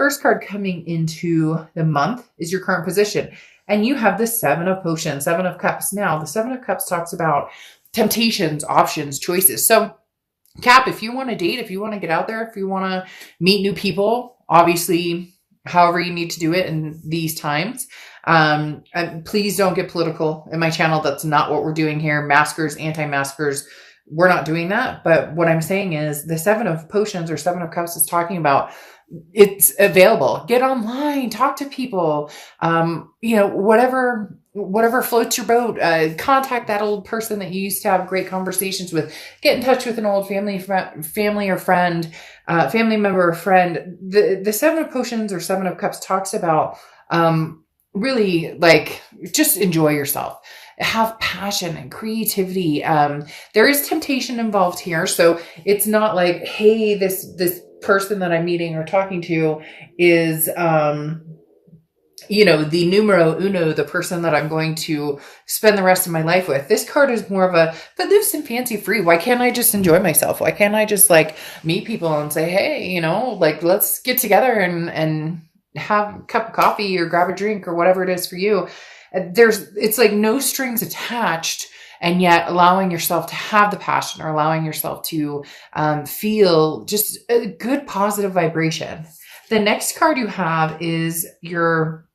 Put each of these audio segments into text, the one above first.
first card coming into the month is your current position. And you have the Seven of Potions, Seven of Cups. Now, the Seven of Cups talks about temptations, options, choices. So Cap, if you want to date, if you want to get out there, if you want to meet new people, obviously, however you need to do it in these times. And please don't get political in my channel. That's not what we're doing here. Maskers, anti-maskers, we're not doing that. But what I'm saying is the Seven of Potions or Seven of Cups is talking about it's available. Get online, talk to people, whatever floats your boat, contact that old person that you used to have great conversations with, get in touch with an old family or friend, family member or friend. The Seven of Potions or Seven of Cups talks about, really like just enjoy yourself, have passion and creativity. There is temptation involved here. So it's not like, hey, this person that I'm meeting or talking to is, the numero uno, the person that I'm going to spend the rest of my life with. This card is more of a, but loose and fancy free. Why can't I just enjoy myself? Why can't I just like meet people and say, hey, let's get together and have a cup of coffee or grab a drink or whatever it is for you. It's like no strings attached, and yet allowing yourself to have the passion or allowing yourself to feel just a good positive vibration. The next card you have is your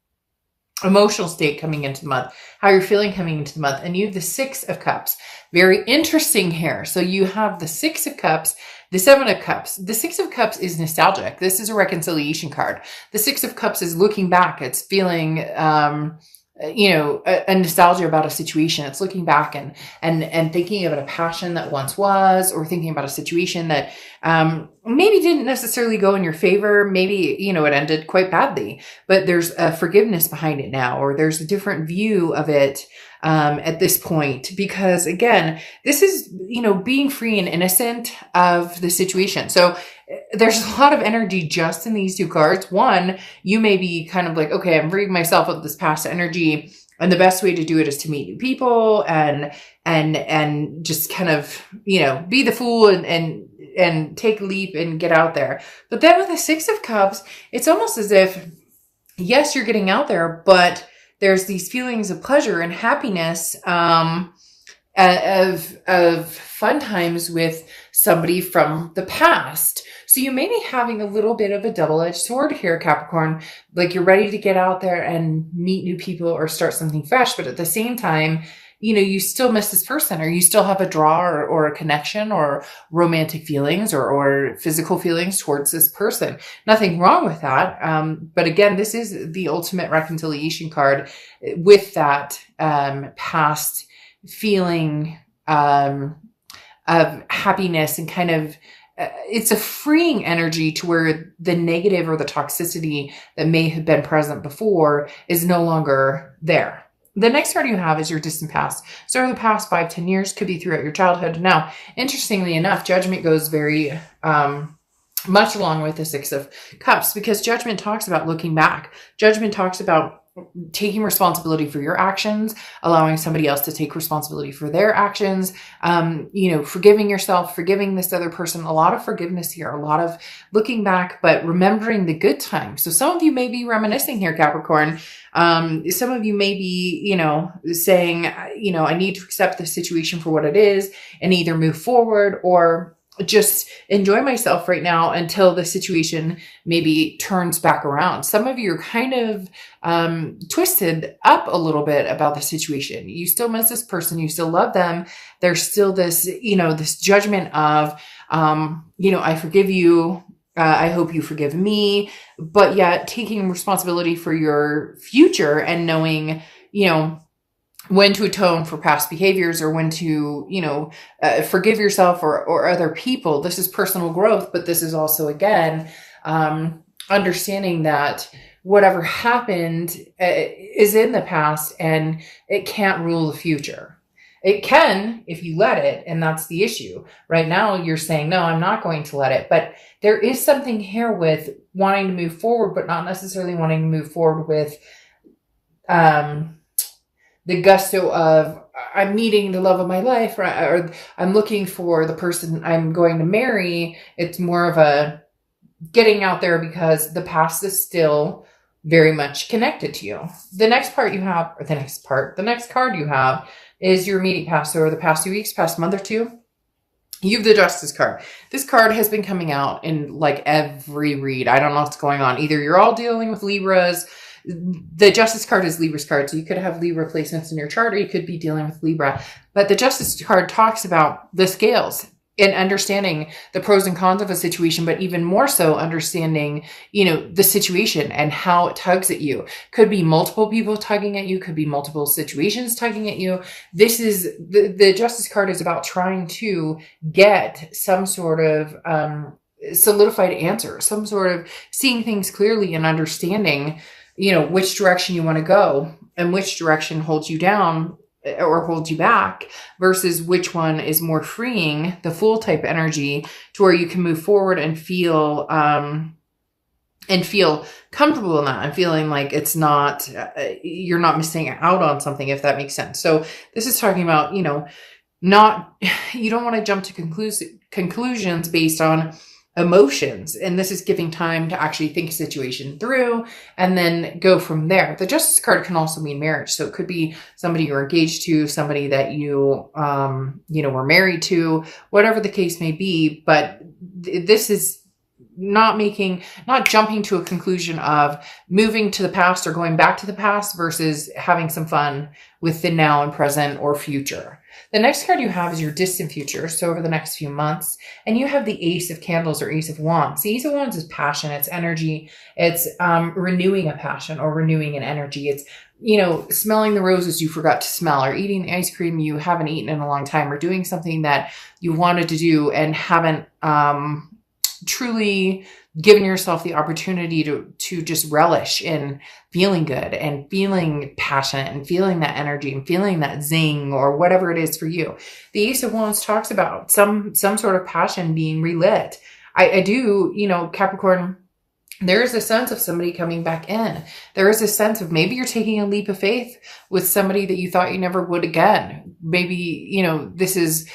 emotional state coming into the month, how you're feeling coming into the month. And you have the Six of Cups. Very interesting here. So you have the Six of Cups, the Seven of Cups. The Six of Cups is nostalgic. This is a reconciliation card. The Six of Cups is looking back. It's feeling, a nostalgia about a situation. It's looking back and thinking about a passion that once was, or thinking about a situation that maybe didn't necessarily go in your favor. Maybe, it ended quite badly, but there's a forgiveness behind it now, or there's a different view of it at this point, because again, this is, being free and innocent of the situation. So there's a lot of energy just in these two cards. One, you may be kind of like, okay, I'm freeing myself of this past energy, and the best way to do it is to meet new people and just kind of, be the fool and take a leap and get out there. But then with the Six of Cups, it's almost as if, yes, you're getting out there, but there's these feelings of pleasure and happiness, of fun times with somebody from the past. So you may be having a little bit of a double-edged sword here, Capricorn. Like you're ready to get out there and meet new people or start something fresh. But at the same time, you still miss this person, or you still have a draw or a connection or romantic feelings or physical feelings towards this person. Nothing wrong with that. But again, this is the ultimate reconciliation card with that past feeling of happiness, and kind of it's a freeing energy to where the negative or the toxicity that may have been present before is no longer there. The next card you have is your distant past. So over the past 5-10 years, could be throughout your childhood. Now, interestingly enough, Judgment goes very much along with the Six of Cups, because Judgment talks about looking back. Judgment talks about taking responsibility for your actions, allowing somebody else to take responsibility for their actions, forgiving yourself, forgiving this other person. A lot of forgiveness here, a lot of looking back, but remembering the good times. So some of you may be reminiscing here, Capricorn. Some of you may be, saying, I need to accept the situation for what it is and either move forward or just enjoy myself right now until the situation maybe turns back around. Some of you are kind of twisted up a little bit about the situation. You still miss this person. You still love them. There's still this, this judgment of, I forgive you. I hope you forgive me. But yet taking responsibility for your future and knowing, when to atone for past behaviors, or when to, forgive yourself or other people. This is personal growth, but this is also, again, understanding that whatever happened is in the past and it can't rule the future. It can if you let it, and that's the issue. Right now, you're saying, no, I'm not going to let it. But there is something here with wanting to move forward, but not necessarily wanting to move forward with the gusto of, I'm meeting the love of my life, or I'm looking for the person I'm going to marry. It's more of a, getting out there because the past is still very much connected to you. The next card you have is your immediate past, or the past 2 weeks, past month or two. You have the Justice card. This card has been coming out in like every read. I don't know what's going on. Either you're all dealing with Libras. The Justice card is Libra's card. So you could have Libra placements in your chart, or you could be dealing with Libra. But the Justice card talks about the scales and understanding the pros and cons of a situation, but even more so understanding, the situation and how it tugs at you. Could be multiple people tugging at you, could be multiple situations tugging at you. This is the Justice card is about trying to get some sort of solidified answer, some sort of seeing things clearly and understanding, which direction you want to go and which direction holds you down or holds you back, versus which one is more freeing, the Fool type energy, to where you can move forward and feel comfortable in that, and feeling like it's not, you're not missing out on something, if that makes sense. So this is talking about, you don't want to jump to conclusions based on emotions. And this is giving time to actually think a situation through and then go from there. The Justice card can also mean marriage. So it could be somebody you're engaged to, somebody that you, were married to, whatever the case may be. But this is not jumping to a conclusion of moving to the past or going back to the past, versus having some fun with the now and present or future. The next card you have is your distant future, so over the next few months. And you have the Ace of Candles or Ace of Wands. The Ace of Wands is passion, it's energy, it's renewing a passion or renewing an energy. It's, smelling the roses you forgot to smell, or eating the ice cream you haven't eaten in a long time, or doing something that you wanted to do and haven't truly given yourself the opportunity to just relish in feeling good and feeling passionate and feeling that energy and feeling that zing, or whatever it is for you. The Ace of Wands talks about some sort of passion being relit. I do, Capricorn, there is a sense of somebody coming back in. There is a sense of maybe you're taking a leap of faith with somebody that you thought you never would again. Maybe, this is,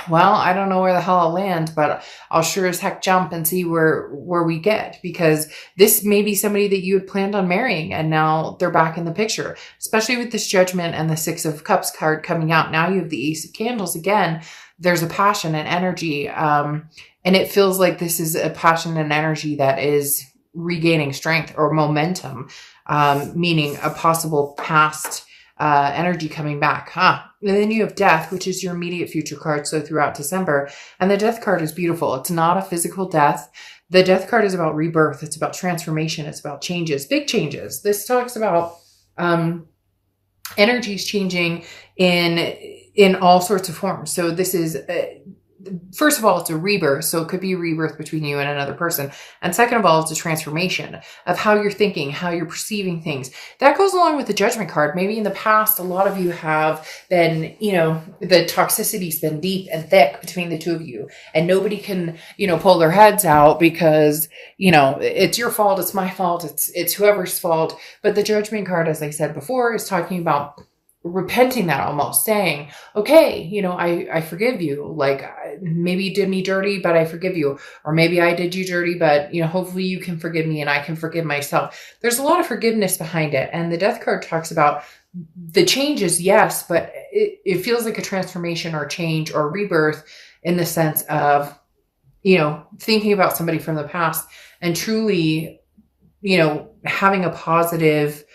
well, I don't know where the hell I'll land, but I'll sure as heck jump and see where we get, because this may be somebody that you had planned on marrying and now they're back in the picture, especially with this Judgment and the Six of Cups card coming out. Now you have the Ace of Candles again. There's a passion and energy. And it feels like this is a passion and energy that is regaining strength or momentum, meaning a possible past energy coming back. And then you have Death, which is your immediate future card. So throughout December, and the Death card is beautiful. It's not a physical death. The Death card is about rebirth. It's about transformation. It's about changes, big changes. This talks about energies changing in all sorts of forms. So this is first of all, it's a rebirth. So it could be a rebirth between you and another person. And second of all, it's a transformation of how you're thinking, how you're perceiving things. That goes along with the Judgment card. Maybe in the past, a lot of you have been, the toxicity's been deep and thick between the two of you. And nobody can, pull their heads out because, it's your fault. It's my fault. It's whoever's fault. But the Judgment card, as I said before, is talking about repenting, that almost saying, okay, I forgive you. Like maybe you did me dirty, but I forgive you. Or maybe I did you dirty, but hopefully you can forgive me and I can forgive myself. There's a lot of forgiveness behind it. And the Death card talks about the changes, yes, but it feels like a transformation or change or rebirth in the sense of, thinking about somebody from the past and truly, having a positive,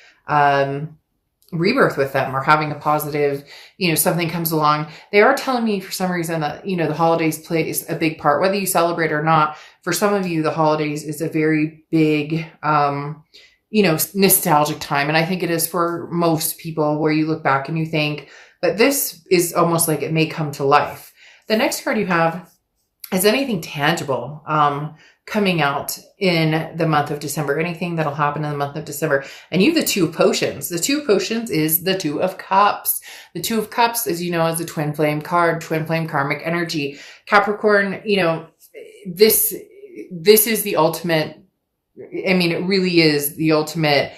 rebirth with them, or having a positive, something comes along. They are telling me for some reason that, the holidays plays a big part, whether you celebrate or not. For some of you, the holidays is a very big, nostalgic time. And I think it is for most people, where you look back and you think, but this is almost like it may come to life. The next card you have is anything tangible, coming out in the month of December, anything that'll happen in the month of December. And you have the Two of Potions. The Two of Potions is the Two of Cups. The Two of Cups, as you know, is a twin flame card, twin flame karmic energy. Capricorn, this is the ultimate. I mean, it really is the ultimate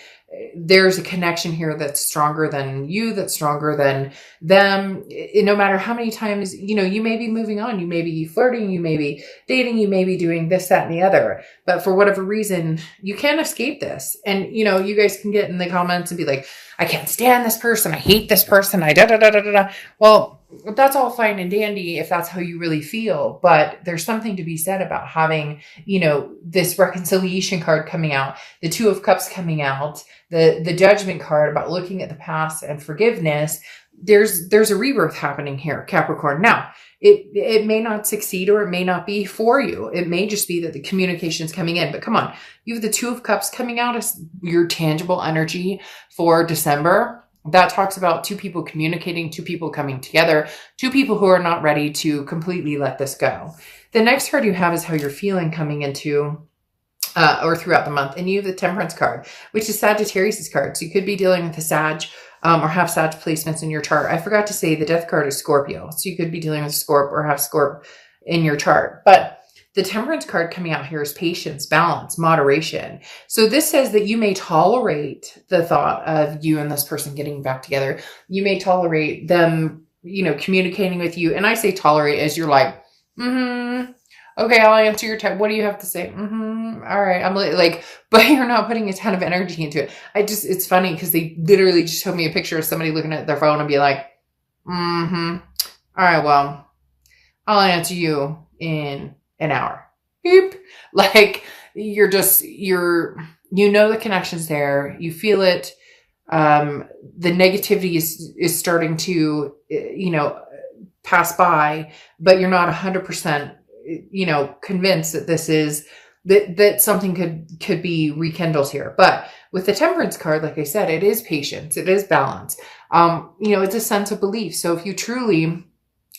there's a connection here that's stronger than you, that's stronger than them. No matter how many times, you may be moving on, you may be flirting, you may be dating, you may be doing this, that, and the other. But for whatever reason, you can't escape this. And, you guys can get in the comments and be like, I can't stand this person. I hate this person. I da da da da da da. Well, that's all fine and dandy if that's how you really feel. But there's something to be said about having, this reconciliation card coming out, the Two of Cups coming out, the Judgment card about looking at the past and forgiveness. There's a rebirth happening here, Capricorn. Now, it may not succeed, or it may not be for you. It may just be that the communication is coming in. But come on, you have the Two of Cups coming out as your tangible energy for December. That talks about two people communicating, two people coming together, two people who are not ready to completely let this go. The next card you have is how you're feeling coming into or throughout the month. And you have the Temperance card, which is Sagittarius' card. So you could be dealing with a Sag or have Sag placements in your chart. I forgot to say the Death card is Scorpio. So you could be dealing with Scorp or have Scorp in your chart. But the Temperance card coming out here is patience, balance, moderation. So this says that you may tolerate the thought of you and this person getting back together. You may tolerate them, communicating with you. And I say tolerate as you're like, okay, I'll answer your text. What do you have to say? All right. I'm like, but you're not putting a ton of energy into it. It's funny because they literally just showed me a picture of somebody looking at their phone and be like, all right, well, I'll answer you in an hour. Beep. Like the connection's there. You feel it. The negativity is starting to, pass by, but you're not 100%, convinced that this is, that something could be rekindled here. But with the Temperance card, like I said, it is patience. It is balance. It's a sense of belief. So if you truly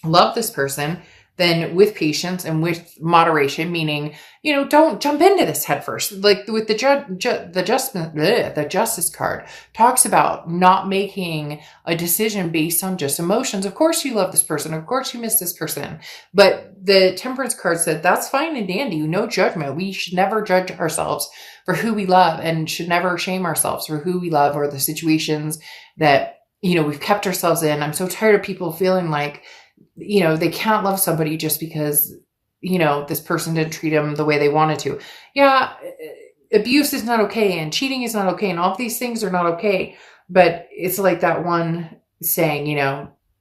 love this person, then with patience and with moderation, meaning, don't jump into this head first. Like with the Justice card talks about not making a decision based on just emotions. Of course you love this person. Of course you miss this person. But the Temperance card said that's fine and dandy. No judgment. We should never judge ourselves for who we love, and should never shame ourselves for who we love or the situations that, we've kept ourselves in. I'm so tired of people feeling like, they can't love somebody just because, this person didn't treat them the way they wanted to. Yeah, abuse is not okay, and cheating is not okay, and all of these things are not okay. But it's like that one saying,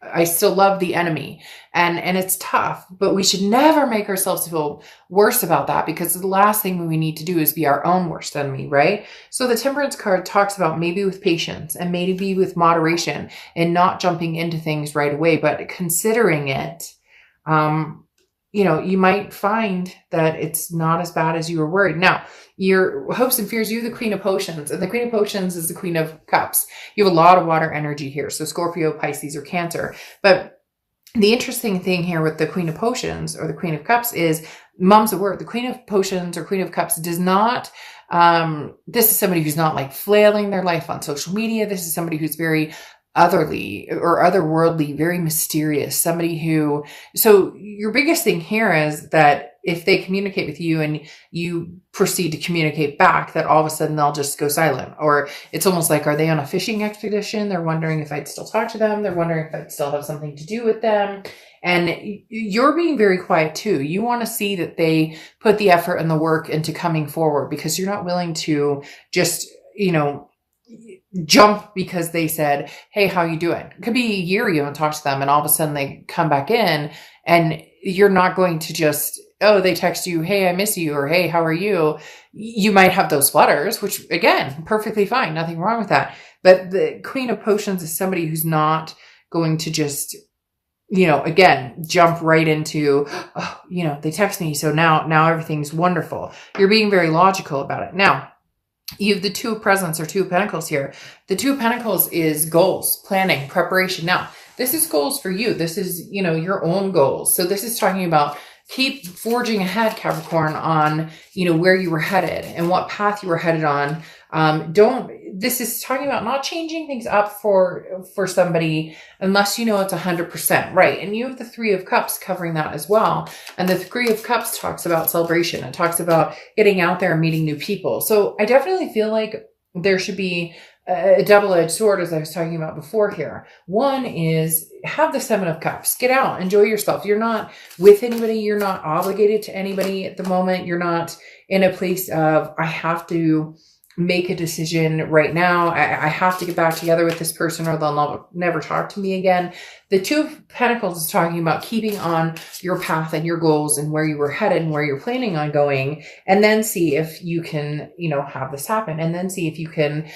I still love the enemy, and it's tough, but we should never make ourselves feel worse about that, because the last thing we need to do is be our own worst enemy, right? So the Temperance card talks about maybe with patience and maybe with moderation and not jumping into things right away, but considering it. You might find that it's not as bad as you were worried. Now, your hopes and fears, you have the Queen of Potions, and the Queen of Potions is the Queen of Cups. You have a lot of water energy here. So Scorpio, Pisces, or Cancer. But the interesting thing here with the Queen of Potions or the Queen of Cups is mom's a word. The Queen of Potions or Queen of Cups does not, this is somebody who's not like flailing their life on social media. This is somebody who's very otherly or otherworldly, very mysterious, somebody who, so your biggest thing here is that if they communicate with you and you proceed to communicate back, that all of a sudden they'll just go silent. Or it's almost like, are they on a fishing expedition? They're wondering if I'd still talk to them. They're wondering if I'd still have something to do with them. And you're being very quiet too. You want to see that they put the effort and the work into coming forward, because you're not willing to just, jump because they said, hey, how you doing? It could be a year you haven't talked to them, and all of a sudden they come back in, and you're not going to just, oh, they text you, hey, I miss you, or hey, how are you? You might have those flutters, which again, perfectly fine. Nothing wrong with that. But the Queen of Potions is somebody who's not going to just, again, jump right into, oh, they text me, so now everything's wonderful. You're being very logical about it. Now, you have the Two of Presents or Two of Pentacles here. The Two of Pentacles is goals, planning, preparation. Now, this is goals for you. This is, your own goals. So this is talking about keep forging ahead, Capricorn, on, where you were headed and what path you were headed on. This is talking about not changing things up for somebody unless it's 100% right. And you have the Three of Cups covering that as well. And the Three of Cups talks about celebration. It talks about getting out there and meeting new people. So I definitely feel like there should be a double-edged sword, as I was talking about before here. One is have the Seven of Cups. Get out, enjoy yourself. You're not with anybody. You're not obligated to anybody at the moment. You're not in a place of, I have to make a decision right now. I have to get back together with this person or they'll never talk to me again. The Two of Pentacles is talking about keeping on your path and your goals and where you were headed and where you're planning on going, and then see if you can, have this happen, and then see if you can,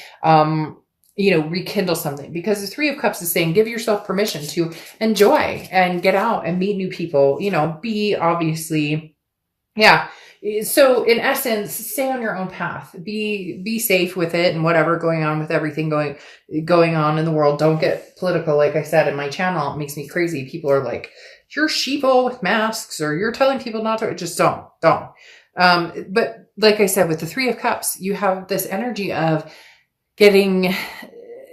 rekindle something. Because the Three of Cups is saying, give yourself permission to enjoy and get out and meet new people, be obviously, yeah. So in essence, stay on your own path, be safe with it and whatever going on with everything going on in the world. Don't get political. Like I said in my channel, it makes me crazy. People are like, you're sheeple with masks, or you're telling people not to. Just don't. But like I said, with the Three of Cups, you have this energy of getting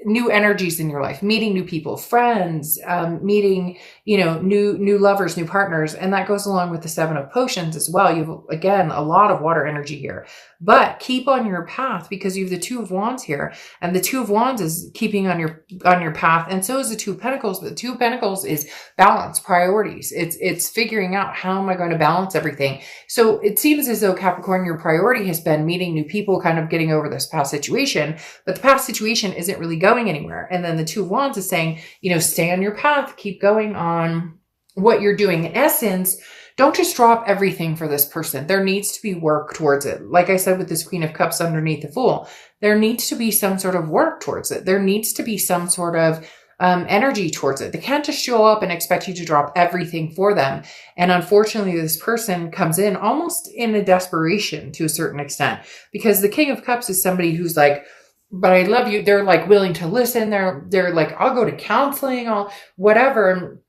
new energies in your life, meeting new people, friends, meeting, new lovers, new partners. And that goes along with the Seven of Potions as well. You have, again, a lot of water energy here, but keep on your path, because you have the Two of Wands here, and the Two of Wands is keeping on your path. And so is the Two of Pentacles, but the Two of Pentacles is balance, priorities. It's figuring out, how am I going to balance everything? So it seems as though, Capricorn, your priority has been meeting new people, kind of getting over this past situation, but the past situation isn't really going anywhere. And then the Two of Wands is saying, stay on your path, keep going on what you're doing. In essence, don't just drop everything for this person. There needs to be work towards it. Like I said, with this Queen of Cups underneath the Fool, there needs to be some sort of work towards it. There needs to be some sort of energy towards it. They can't just show up and expect you to drop everything for them. And unfortunately, this person comes in almost in a desperation to a certain extent, because the King of Cups is somebody who's like, but I love you. They're like willing to listen. They're like, I'll go to counseling, I'll whatever.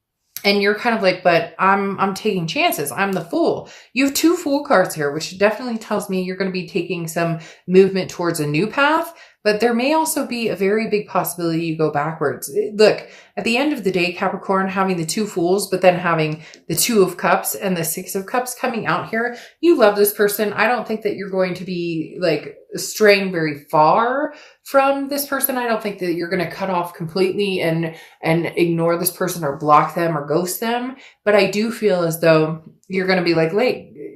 And you're kind of like, but I'm taking chances. I'm the Fool. You have two Fool cards here, which definitely tells me you're going to be taking some movement towards a new path, but there may also be a very big possibility you go backwards. Look, at the end of the day, Capricorn, having the two Fools, but then having the Two of Cups and the Six of Cups coming out here, you love this person. I don't think that you're going to be like straying very far from this person. I don't think that you're going to cut off completely and ignore this person or block them or ghost them. But I do feel as though you're going to be like,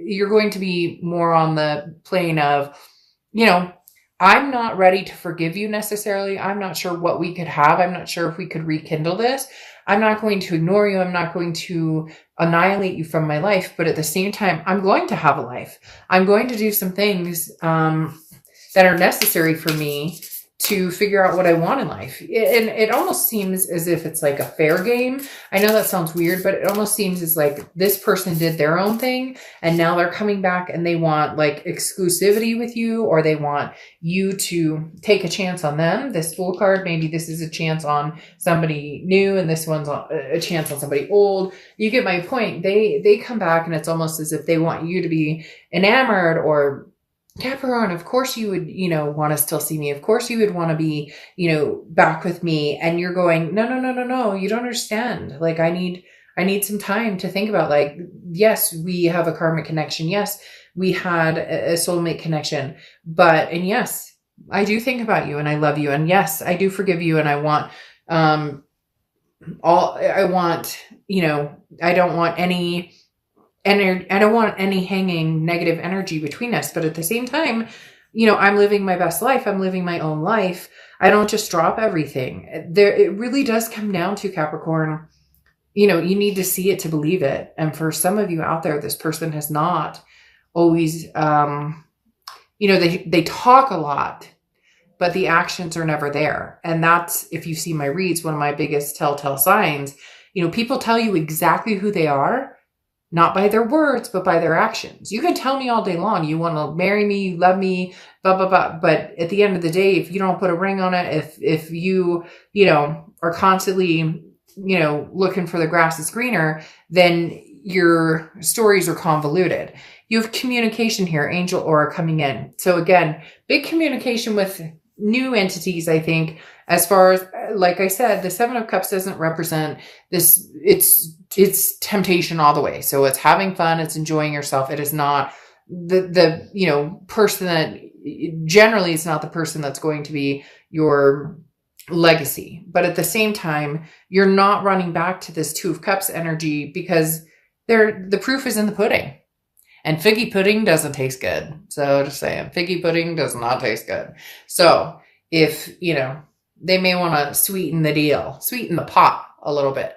you're going to be more on the plane of, I'm not ready to forgive you necessarily. I'm not sure what we could have. I'm not sure if we could rekindle this. I'm not going to ignore you. I'm not going to annihilate you from my life. But at the same time, I'm going to have a life. I'm going to do some things that are necessary for me to figure out what I want in life. And it almost seems as if it's like a fair game. I know that sounds weird, but it almost seems as like this person did their own thing and now they're coming back and they want like exclusivity with you, or they want you to take a chance on them. This Fool card, maybe this is a chance on somebody new and this one's a chance on somebody old. You get my point. They come back and it's almost as if they want you to be enamored, or Capricorn, of course you would, want to still see me. Of course you would want to be, back with me. And you're going, no. You don't understand. Like, I need some time to think about, like, yes, we have a karmic connection. Yes, we had a soulmate connection, and yes, I do think about you and I love you. And yes, I do forgive you. And I want, I don't want any I don't want any hanging negative energy between us. But at the same time, I'm living my best life. I'm living my own life. I don't just drop everything. It really does come down to, Capricorn, you need to see it to believe it. And for some of you out there, this person has not always, they talk a lot, but the actions are never there. And that's, if you see my reads, one of my biggest telltale signs. People tell you exactly who they are, not by their words, but by their actions. You can tell me all day long, you want to marry me, you love me, blah, blah, blah. But at the end of the day, if you don't put a ring on it, if you, are constantly, looking for the grass is greener, then your stories are convoluted. You have communication here, angel aura coming in. So again, big communication with new entities, I think, as far as, like I said, the Seven of Cups doesn't represent this. It's temptation all the way. So it's having fun. It's enjoying yourself. It is not the person that generally it's not the person that's going to be your legacy. But at the same time, you're not running back to this Two of Cups energy because the proof is in the pudding. And figgy pudding doesn't taste good. So just saying, figgy pudding does not taste good. So if, they may want to sweeten the deal, sweeten the pot a little bit.